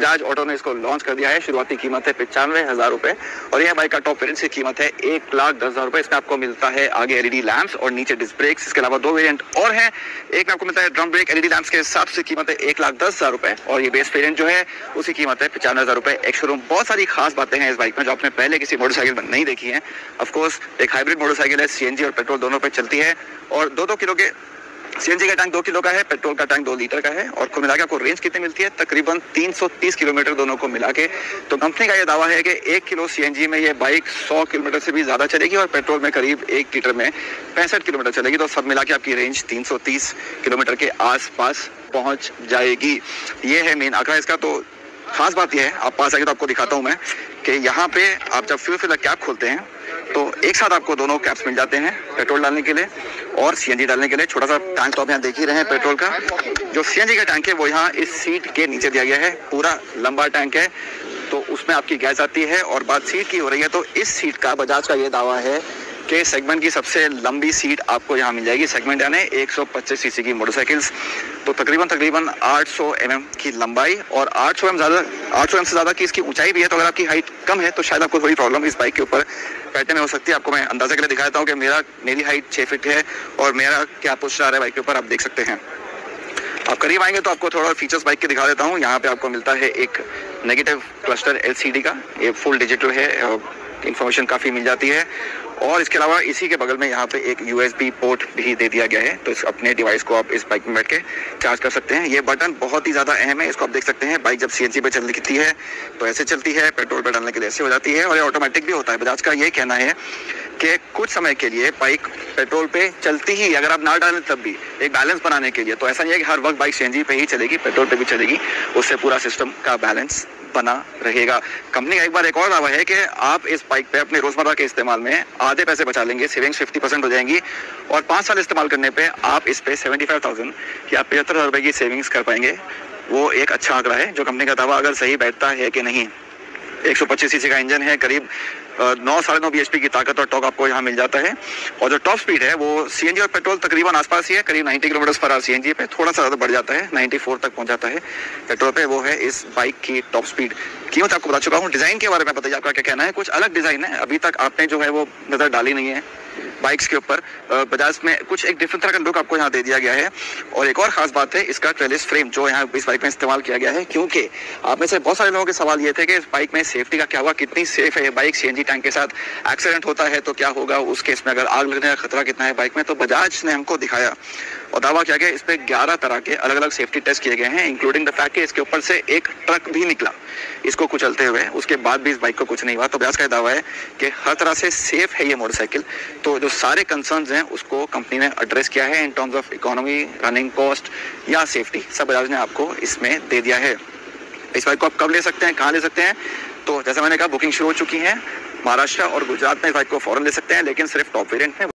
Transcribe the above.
Bajaj auto ने इसको launch कर दिया है। शुरुआती कीमत है 95,000 रुपए और यह बाइक का टॉप वेरिएंट की कीमत है 1,10,000 रुपए। इसमें आपको मिलता है आगे एलईडी लैंप्स और नीचे डिस्क ब्रेक्स। इसके अलावा 2 वेरिएंट और हैं। एक में आपको मिलता है ड्रम ब्रेक एलईडी लैंप्स के हिसाब से, कीमत है 1,10,000 रुपए और ये बेस वेरिएंट जो है उसकी कीमत है 95,000 रुपए एक शोरूम। बहुत सारी खास बातें हैं इस बाइक में जो आपने पहले किसी मोटरसाइकिल में नहीं देखी है। ऑफकोर्स एक हाइब्रिड मोटरसाइकिल है, सीएनजी और पेट्रोल दोनों पे चलती है और 2-2 किलो के सीएनजी का टैंक 2 किलो का है, पेट्रोल का टैंक 2 लीटर का है और कुल मिला के आपको रेंज कितनी मिलती है? तकरीबन 330 किलोमीटर दोनों को मिला के। तो कंपनी का ये दावा है कि 1 किलो सीएनजी में ये बाइक 100 किलोमीटर से भी ज़्यादा चलेगी और पेट्रोल में करीब 1 लीटर में 65 किलोमीटर चलेगी। तो सब मिला के आपकी रेंज 330 किलोमीटर के आसपास पहुँच जाएगी। ये है मेन आंकड़ा इसका। तो खास बात यह है, आप पास आएंगे तो आपको दिखाता हूँ मैं कि यहाँ पे आप जब फ्यूल फिलर कैप खोलते हैं तो एक साथ आपको दोनों कैप्स मिल जाते हैं, पेट्रोल डालने के लिए और सीएनजी डालने के लिए। छोटा सा टैंक तो आप यहाँ देख ही रहे हैं पेट्रोल का। जो सीएनजी का टैंक है वो यहाँ इस सीट के नीचे दिया गया है, पूरा लंबा टैंक है तो उसमें आपकी गैस आती है। और बात सीट की हो रही है तो इस सीट का बजाज का ये दावा है कि सेगमेंट की सबसे लंबी सीट आपको यहाँ मिल जाएगी। सेगमेंट यानी 125 सीसी की मोटरसाइकिल्स, तो तकरीबन 800 mm की लंबाई और 800 mm से ज़्यादा की इसकी ऊंचाई भी है। तो अगर आपकी हाइट कम है तो शायद आपको थोड़ी प्रॉब्लम इस बाइक के ऊपर बैठने में हो सकती है। आपको मैं अंदाजा के लिए दिखा देता हूँ कि मेरी हाइट 6 फीट है और मेरा क्या पोस्टर आ रहा है बाइक के ऊपर, आप देख सकते हैं। आप करीब आएंगे तो आपको थोड़ा फीचर्स बाइक के दिखा देता हूँ। यहाँ पे आपको मिलता है एक नेगेटिव क्लस्टर LCD का, ये फुल डिजिटल है, इंफॉर्मेशन काफ़ी मिल जाती है। और इसके अलावा इसी के बगल में यहाँ पे एक USB पोर्ट भी दे दिया गया है, तो इस अपने डिवाइस को आप इस बाइक में बैठ के चार्ज कर सकते हैं। ये बटन बहुत ही ज़्यादा अहम है, इसको आप देख सकते हैं। बाइक जब CNG पे चलती है तो ऐसे चलती है, पेट्रोल पे डालने के लिए ऐसे हो जाती है और ये ऑटोमेटिक भी होता है। बजाज का ये कहना है कि कुछ समय के लिए बाइक पेट्रोल पे चलती ही, अगर आप ना डालें तब भी, एक बैलेंस बनाने के लिए। तो ऐसा नहीं है कि हर वक्त बाइक CNG पे ही चलेगी, पेट्रोल पे भी चलेगी, उससे पूरा सिस्टम का बैलेंस बना रहेगा। कंपनी का एक और दावा है कि आप इस बाइक पे अपने रोजमर्रा के इस्तेमाल में आधे पैसे बचा लेंगे, सेविंग्स 50% हो जाएंगी और 5 साल इस्तेमाल करने पे आप इस पे 75,000 या 75,000 रुपए की सेविंग्स कर पाएंगे। वो एक अच्छा आंकड़ा है जो कंपनी का दावा अगर सही बैठता है कि नहीं। 125 सीसी का इंजन है, करीब 9-9.5 bhp की ताकत और टॉर्क आपको यहाँ मिल जाता है। और जो टॉप स्पीड है वो सीएनजी और पेट्रोल तकरीबन आसपास ही है, करीब 90 किलोमीटर/आवर सीएनजी पे, थोड़ा सा ज़्यादा बढ़ जाता है, 94 तक पहुँच जाता है पेट्रोल पे। वो है इस बाइक की टॉप स्पीड। कीमत आपको बता चुका हूँ। डिज़ाइन के बारे में बताइए, आपका क्या कहना है? कुछ अलग डिज़ाइन है, अभी तक आपने जो है वो नज़र डाली नहीं है बाइक्स के ऊपर। बजाज में कुछ एक डिफरेंट तरह का लुक आपको यहाँ दे दिया गया है। और एक और खास बात है इसका ट्रेलिस फ्रेम जो यहाँ इस बाइक में इस्तेमाल किया गया है, क्योंकि आप में से बहुत सारे लोगों के सवाल ये थे कि इस बाइक में सेफ्टी का क्या हुआ, कितनी सेफ है ये बाइक, सीएनजी टैंक के साथ एक्सीडेंट होता है तो क्या होगा, उस केस में अगर आग लगने का खतरा कितना है बाइक में। तो बजाज ने हमको दिखाया और दावा किया गया इस पे 11 तरह के अलग अलग सेफ्टी टेस्ट किए गए हैं, इंक्लूडिंग द फैक्ट कि इसके ऊपर से एक ट्रक भी निकला इसको कुचलते हुए, उसके बाद भी इस बाइक को कुछ नहीं हुआ। तो बजाज का दावा है कि हर तरह से सेफ है ये मोटरसाइकिल। तो जो सारे कंसर्न्स हैं उसको कंपनी ने एड्रेस किया है in terms of economy, running cost या सेफ्टी, सब बजाज ने आपको इसमें दे दिया है। इस बाइक को आप कब ले सकते हैं, कहाँ ले सकते हैं? तो जैसा मैंने कहा बुकिंग शुरू हो चुकी है। महाराष्ट्र और गुजरात में इस बाइक को फौरन ले सकते हैं, लेकिन सिर्फ टॉप वेरिएंट में।